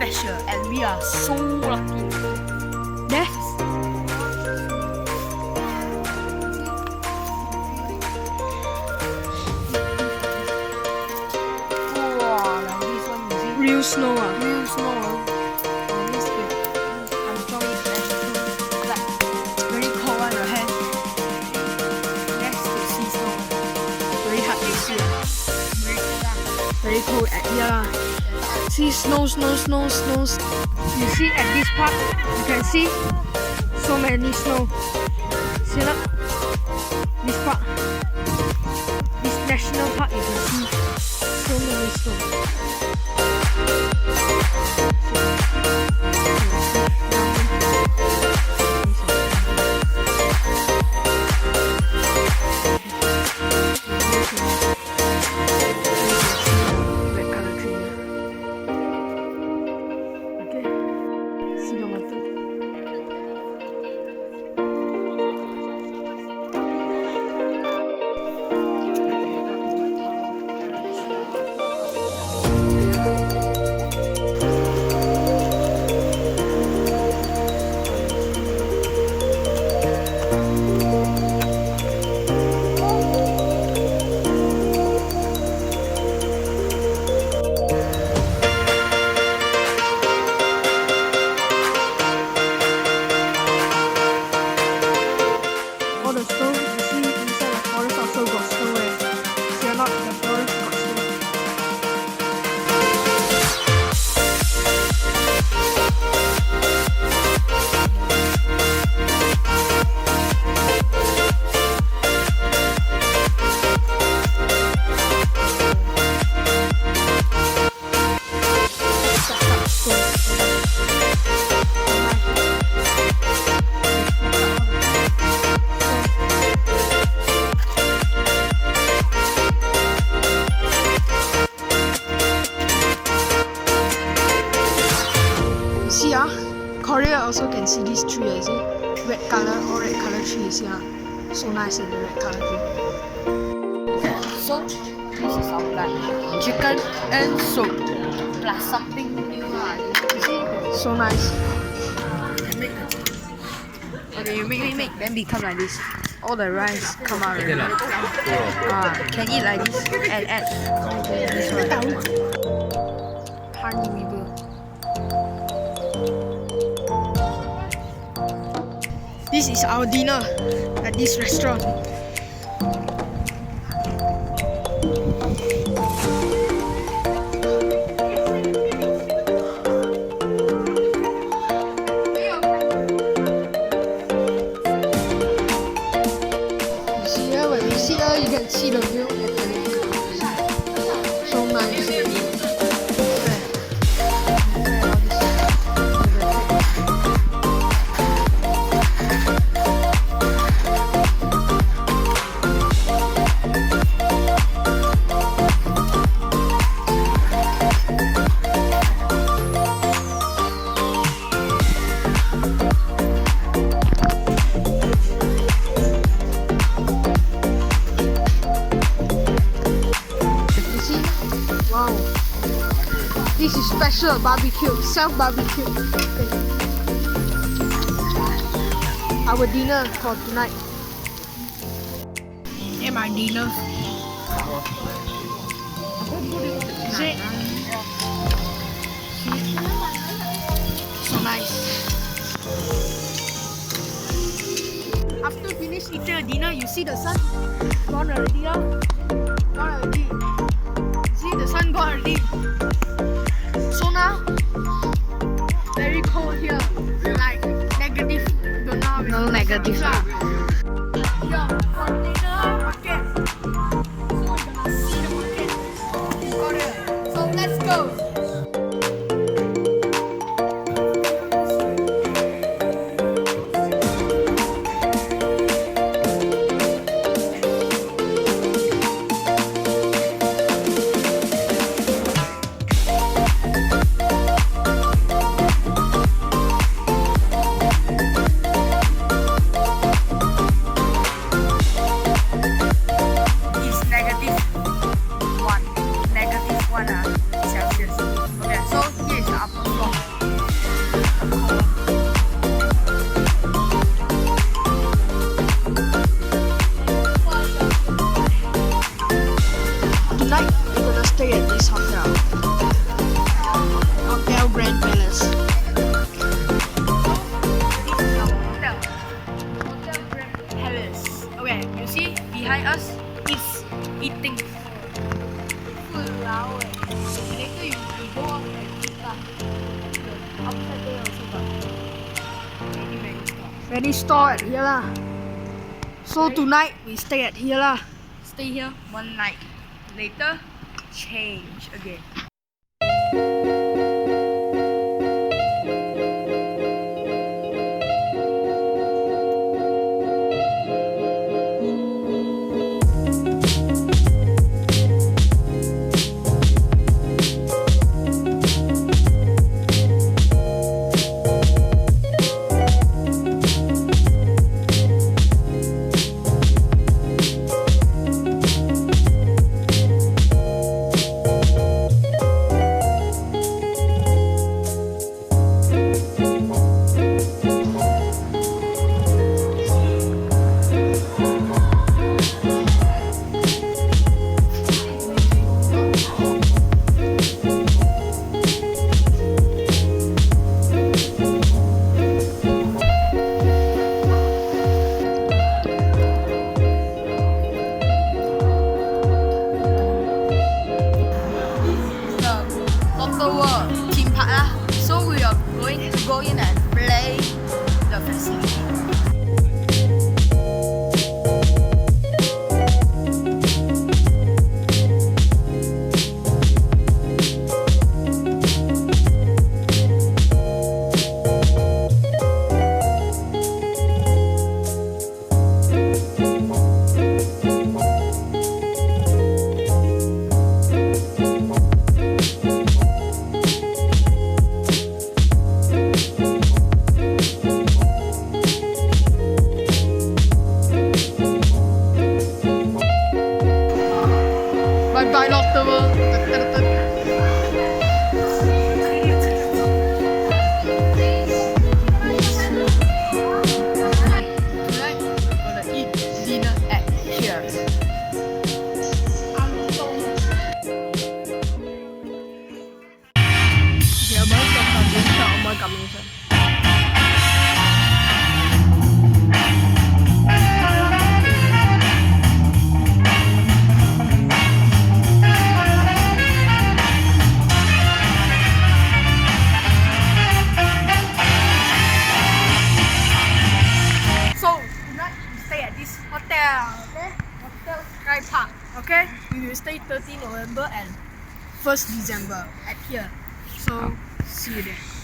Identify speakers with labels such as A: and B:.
A: special and we are so lucky. Yes. Wow, like this one you see?
B: Real snow.
A: Real snow. And this good. I'm strong with that. Like very cold on your hand. Yes, to see snow.
B: Very hard to see.
A: Very
B: Very cold at here. See snow. You see at this part, you can see so many snow. See that? This part, this national park, you can see so many snow. Red color tree. Okay. See the water. All the snow you see inside the forest also got snow. See or not, the forest got snow. See Korea also can see this tree, you see? Red color, all red color tree, you see so nice in the red color tree.
A: So this is our lunch. Chicken and soup. Plus something new. You see?
B: So nice.
A: Okay, you make, then become like this. All the rice come out already. Can eat like this and add this one. Honey river.
B: This is our dinner at this restaurant. You see here, when we sit here, you can see the view at the lake. So nice. Wow. This is special barbecue, self-barbecue. Okay. Our dinner for tonight.
A: And my dinner.
B: See? So nice. After finish eating the dinner, you see the sun gone already, Gone already. See the sun gone already. So now, very cold here. Like negative. Don't know.
A: No negative.
B: Yeah, container market. So we're gonna see the market in Korea. So let's go.
A: It's -1 Celsius. go off and eat lah. Outside there also got many stores.
B: Many store at here lah. So tonight we stay at here lah.
A: Stay here one night. Later, change again. Theme park lah. So we are going to go in and play the facility. Bye lock the world. Tonight we're gonna eat dinner at here.
B: Giờ mới trong tầm đến chợ mới cầm lên xem. Hotel Sky Park. Okay, we will stay 30 November and 1st December at here. So see you there.